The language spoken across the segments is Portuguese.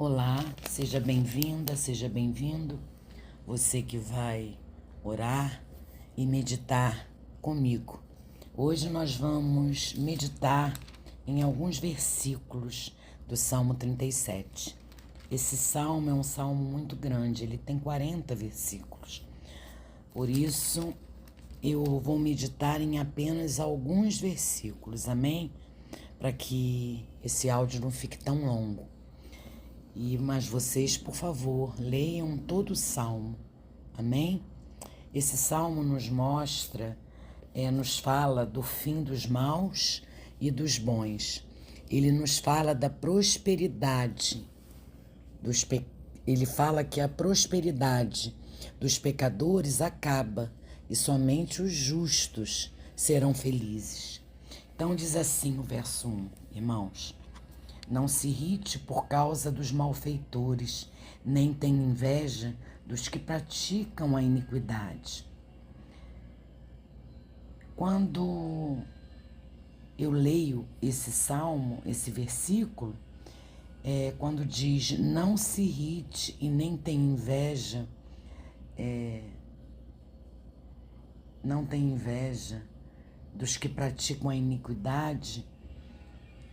Olá, seja bem-vinda, seja bem-vindo. Você que vai orar e meditar comigo. Hoje nós vamos meditar em alguns versículos do Salmo 37. Esse salmo é um salmo muito grande, ele tem 40 versículos. Por isso, eu vou meditar em apenas alguns versículos, amém? Para que esse áudio não fique tão longo. Mas vocês, por favor, leiam todo o salmo, amém? Esse salmo nos mostra, nos fala do fim dos maus e dos bons. Ele nos fala da prosperidade, ele fala que a prosperidade dos pecadores acaba e somente os justos serão felizes. Então diz assim o verso 1, irmãos: não se irrite por causa dos malfeitores, nem tenha inveja dos que praticam a iniquidade. Quando eu leio esse salmo, esse versículo, quando diz não se irrite e nem tenha inveja, não tenha inveja dos que praticam a iniquidade,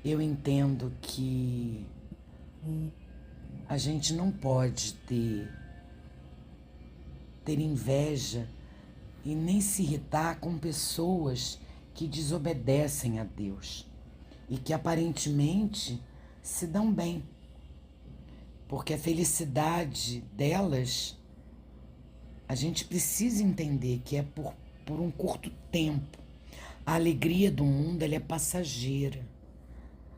eu entendo que a gente não pode ter inveja e nem se irritar com pessoas que desobedecem a Deus e que aparentemente se dão bem, porque a felicidade delas, a gente precisa entender que é por um curto tempo. A alegria do mundo, ela é passageira.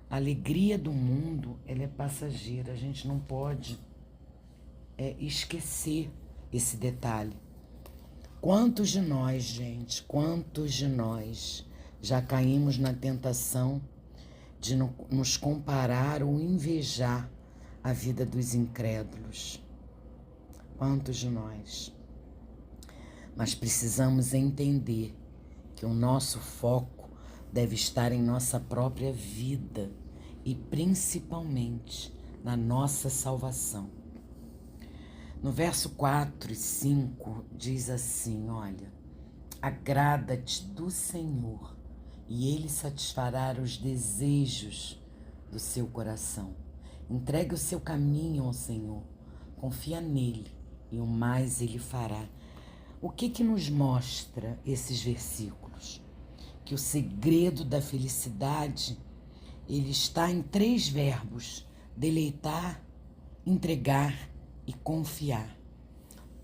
A alegria do mundo, ela é passageira. A gente não pode esquecer esse detalhe. Quantos de nós, gente, quantos de nós já caímos na tentação de nos comparar ou invejar a vida dos incrédulos? Quantos de nós? Mas precisamos entender que o nosso foco deve estar em nossa própria vida e principalmente na nossa salvação. No verso 4 e 5 diz assim, olha: agrada-te do Senhor e Ele satisfará os desejos do seu coração. Entregue o seu caminho ao Senhor, confia nele e o mais Ele fará. O que nos mostra esses versículos? Que o segredo da felicidade, ele está em 3 verbos: deleitar, entregar e confiar.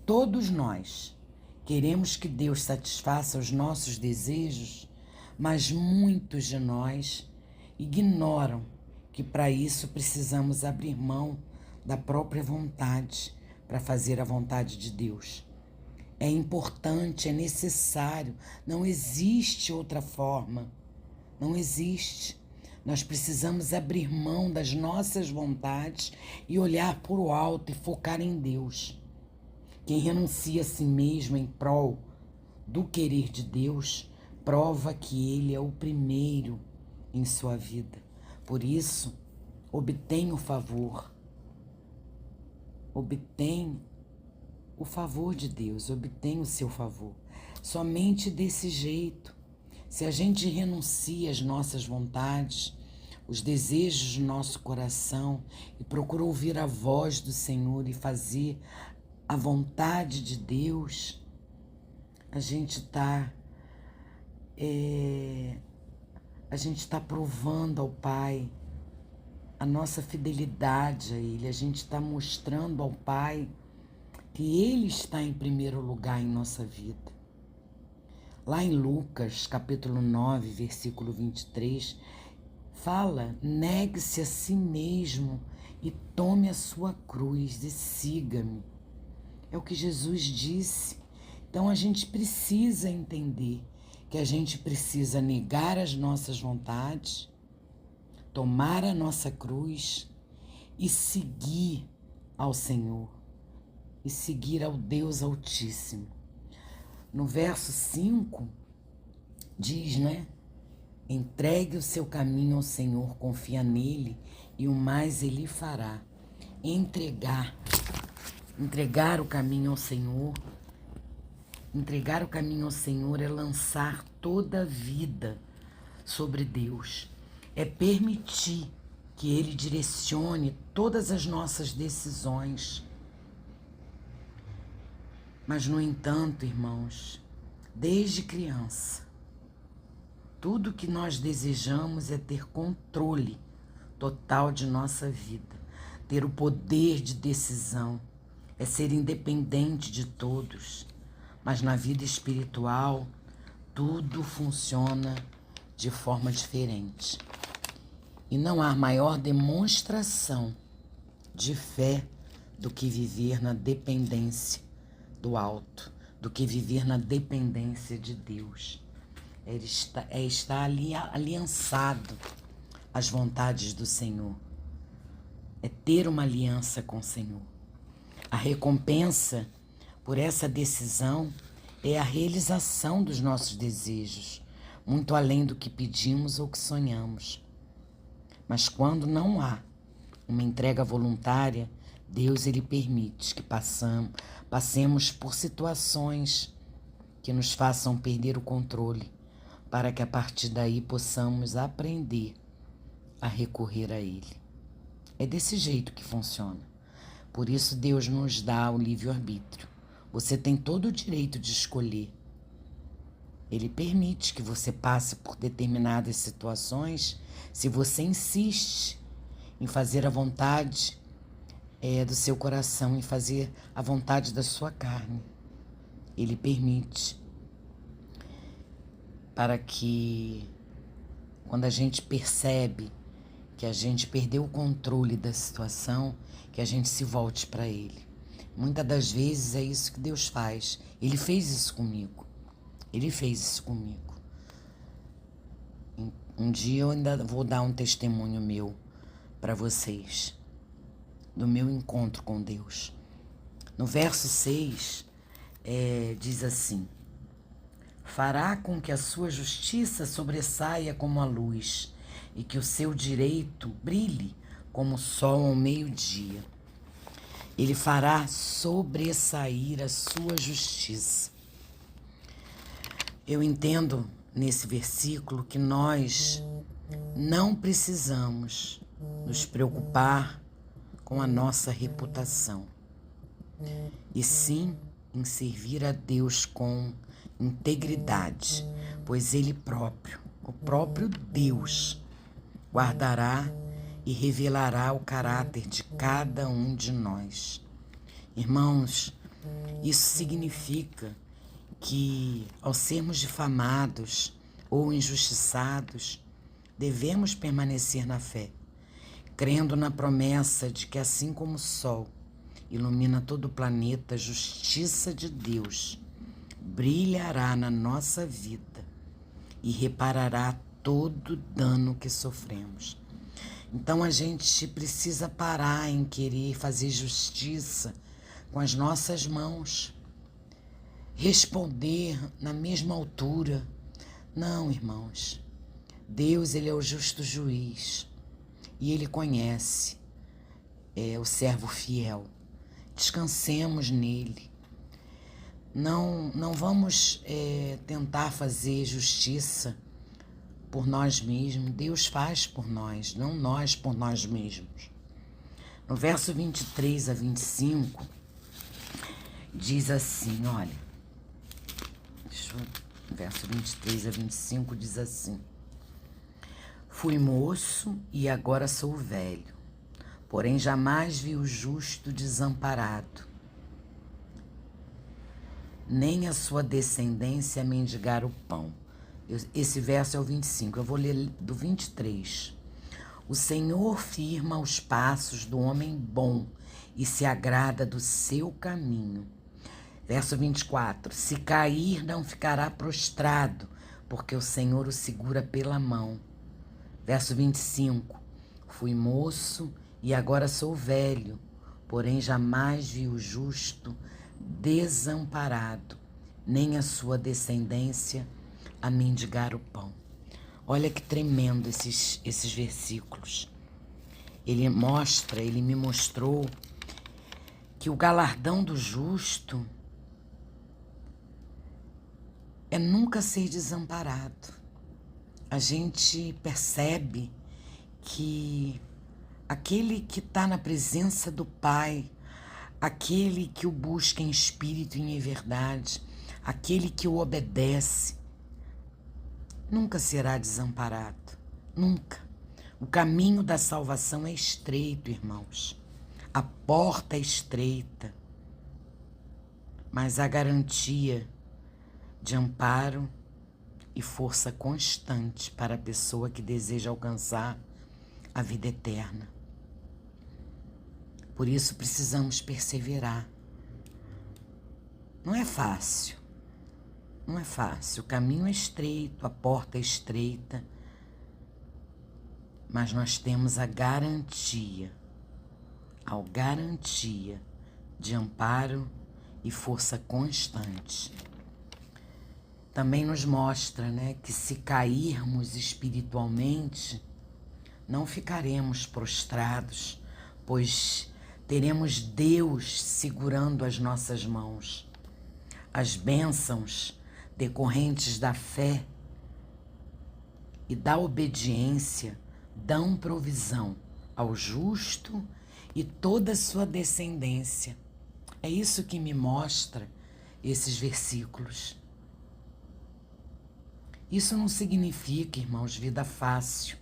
Todos nós queremos que Deus satisfaça os nossos desejos, mas muitos de nós ignoram que para isso precisamos abrir mão da própria vontade para fazer a vontade de Deus. É importante, é necessário, não existe outra forma, não existe. Nós precisamos abrir mão das nossas vontades e olhar para o alto e focar em Deus. Quem renuncia a si mesmo em prol do querer de Deus, prova que Ele é o primeiro em sua vida. Por isso, obtém o favor, obtém o favor de Deus, obtém o seu favor. Somente desse jeito, se a gente renuncia às nossas vontades, os desejos do nosso coração e procura ouvir a voz do Senhor e fazer a vontade de Deus, a gente está provando ao Pai a nossa fidelidade a Ele. A gente está mostrando ao Pai que Ele está em primeiro lugar em nossa vida. Lá em Lucas, capítulo 9, versículo 23, fala: negue-se a si mesmo e tome a sua cruz e siga-me. É o que Jesus disse. Então a gente precisa entender que a gente precisa negar as nossas vontades, tomar a nossa cruz e seguir ao Senhor, e seguir ao Deus Altíssimo. No verso 5 diz, entregue o seu caminho ao Senhor, confia nele e o mais Ele fará. entregar. Entregar o caminho ao Senhor. Entregar o caminho ao Senhor é lançar toda a vida sobre Deus. É permitir que Ele direcione todas as nossas decisões. Mas, no entanto, irmãos, desde criança, tudo que nós desejamos é ter controle total de nossa vida, ter o poder de decisão, é ser independente de todos. Mas na vida espiritual, tudo funciona de forma diferente. E não há maior demonstração de fé do que viver na dependência do alto, do que viver na dependência de Deus. É estar ali aliançado às vontades do Senhor. É ter uma aliança com o Senhor. A recompensa por essa decisão é a realização dos nossos desejos, muito além do que pedimos ou que sonhamos. Mas quando não há uma entrega voluntária, Deus ele permite que passemos por situações que nos façam perder o controle, para que a partir daí possamos aprender a recorrer a Ele. É desse jeito que funciona. Por isso Deus nos dá o livre-arbítrio. Você tem todo o direito de escolher. Ele permite que você passe por determinadas situações se você insiste em fazer a vontade do seu coração, em fazer a vontade da sua carne. Ele permite para que, quando a gente percebe que a gente perdeu o controle da situação, que a gente se volte para Ele. Muitas das vezes é isso que Deus faz. Ele fez isso comigo. Ele fez isso comigo. Um dia eu ainda vou dar um testemunho meu para vocês, do meu encontro com Deus. No verso 6, diz assim: fará com que a sua justiça sobressaia como a luz e que o seu direito brilhe como o sol ao meio-dia. Ele fará sobressair a sua justiça. Eu entendo nesse versículo que nós não precisamos nos preocupar com a nossa reputação, e sim em servir a Deus com integridade, pois Ele próprio, o próprio Deus, guardará e revelará o caráter de cada um de nós. Irmãos, isso significa que, ao sermos difamados ou injustiçados, devemos permanecer na fé, crendo na promessa de que, assim como o sol ilumina todo o planeta, a justiça de Deus brilhará na nossa vida e reparará todo o dano que sofremos. Então a gente precisa parar em querer fazer justiça com as nossas mãos, responder na mesma altura. Não, irmãos. Deus, Ele é o justo juiz e Ele conhece o servo fiel. Descansemos nele. Não vamos tentar fazer justiça por nós mesmos. Deus faz por nós, não nós por nós mesmos. No verso 23 a 25, diz assim, olha, verso 23 a 25 diz assim: fui moço e agora sou velho, porém jamais vi o justo desamparado, nem a sua descendência mendigar o pão. Esse verso é o 25, eu vou ler do 23. O Senhor firma os passos do homem bom e se agrada do seu caminho. Verso 24, se cair não ficará prostrado, porque o Senhor o segura pela mão. Verso 25, fui moço e agora sou velho, porém jamais vi o justo desamparado, nem a sua descendência a mendigar o pão. Olha que tremendo esses versículos. ele me mostrou que o galardão do justo é nunca ser desamparado. A gente percebe que aquele que está na presença do Pai, aquele que o busca em espírito e em verdade, aquele que o obedece, nunca será desamparado, nunca. O caminho da salvação é estreito, irmãos. A porta é estreita, mas a garantia de amparo e força constante para a pessoa que deseja alcançar a vida eterna. Por isso precisamos perseverar. Não é fácil. Não é fácil. O caminho é estreito, a porta é estreita, mas nós temos a garantia de amparo e força constante. Também nos mostra, né, que se cairmos espiritualmente, não ficaremos prostrados, pois teremos Deus segurando as nossas mãos. As bênçãos decorrentes da fé e da obediência dão provisão ao justo e toda a sua descendência. É isso que me mostra esses versículos. Isso não significa, irmãos, vida fácil,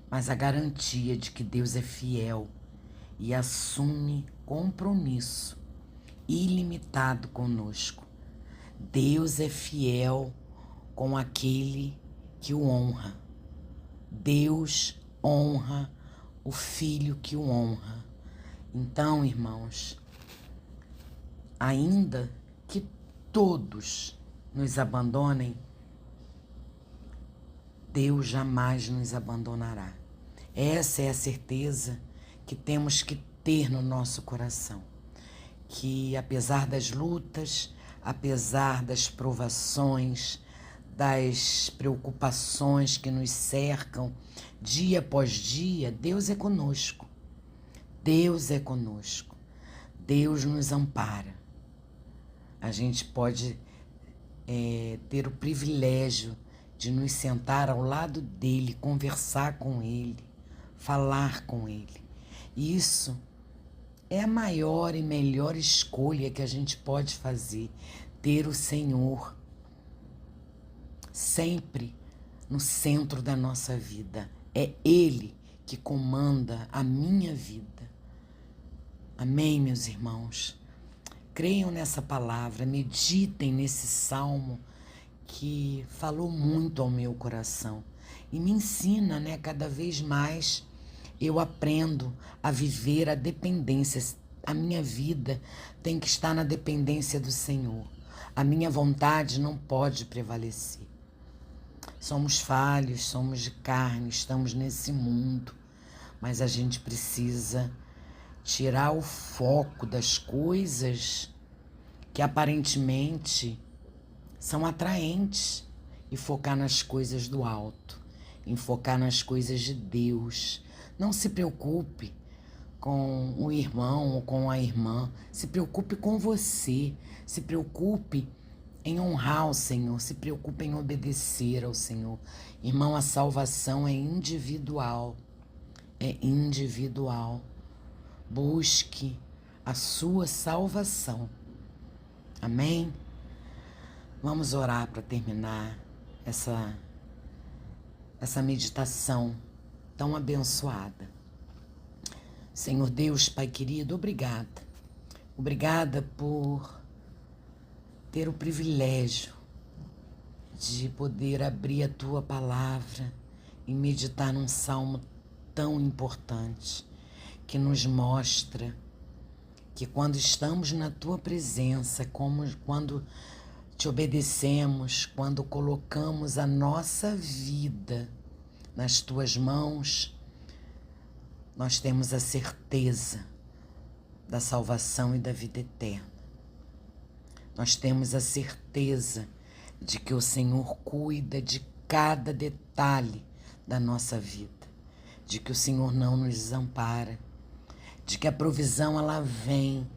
mas a garantia de que Deus é fiel e assume compromisso ilimitado conosco. Deus é fiel com aquele que o honra. Deus honra o filho que o honra. Então, irmãos, ainda que todos nos abandonem, Deus jamais nos abandonará. Essa é a certeza que temos que ter no nosso coração. Que apesar das lutas, apesar das provações, das preocupações que nos cercam dia após dia, Deus é conosco. Deus é conosco. Deus nos ampara. A gente pode ter o privilégio de nos sentar ao lado dele, conversar com ele, falar com ele. Isso é a maior e melhor escolha que a gente pode fazer, ter o Senhor sempre no centro da nossa vida. É Ele que comanda a minha vida. Amém, meus irmãos? Creiam nessa palavra, meditem nesse salmo que falou muito ao meu coração e me ensina, né, cada vez mais eu aprendo a viver a dependência. A minha vida tem que estar na dependência do Senhor. A minha vontade não pode prevalecer. Somos falhos, somos de carne, estamos nesse mundo, mas a gente precisa tirar o foco das coisas que aparentemente são atraentes e focar nas coisas do alto, em focar nas coisas de Deus. Não se preocupe com o irmão ou com a irmã, se preocupe com você, se preocupe em honrar o Senhor, se preocupe em obedecer ao Senhor. Irmão, a salvação é individual, é individual. Busque a sua salvação. Amém? Vamos orar para terminar essa meditação tão abençoada. Senhor Deus, Pai querido, obrigada. Obrigada por ter o privilégio de poder abrir a Tua palavra e meditar num salmo tão importante que nos mostra que quando estamos na Tua presença, quando Te obedecemos, quando colocamos a nossa vida nas Tuas mãos, nós temos a certeza da salvação e da vida eterna. Nós temos a certeza de que o Senhor cuida de cada detalhe da nossa vida, de que o Senhor não nos desampara, de que a provisão ela vem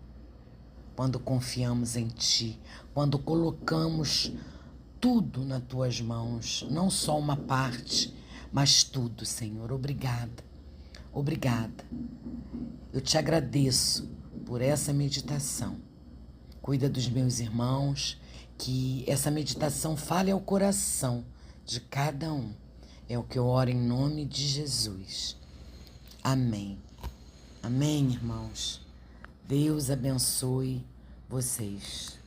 quando confiamos em Ti, quando colocamos tudo nas Tuas mãos, não só uma parte, mas tudo, Senhor. Obrigada, obrigada. Eu te agradeço por essa meditação. Cuida dos meus irmãos, que essa meditação fale ao coração de cada um. É o que eu oro em nome de Jesus. Amém. Amém, irmãos. Deus abençoe vocês.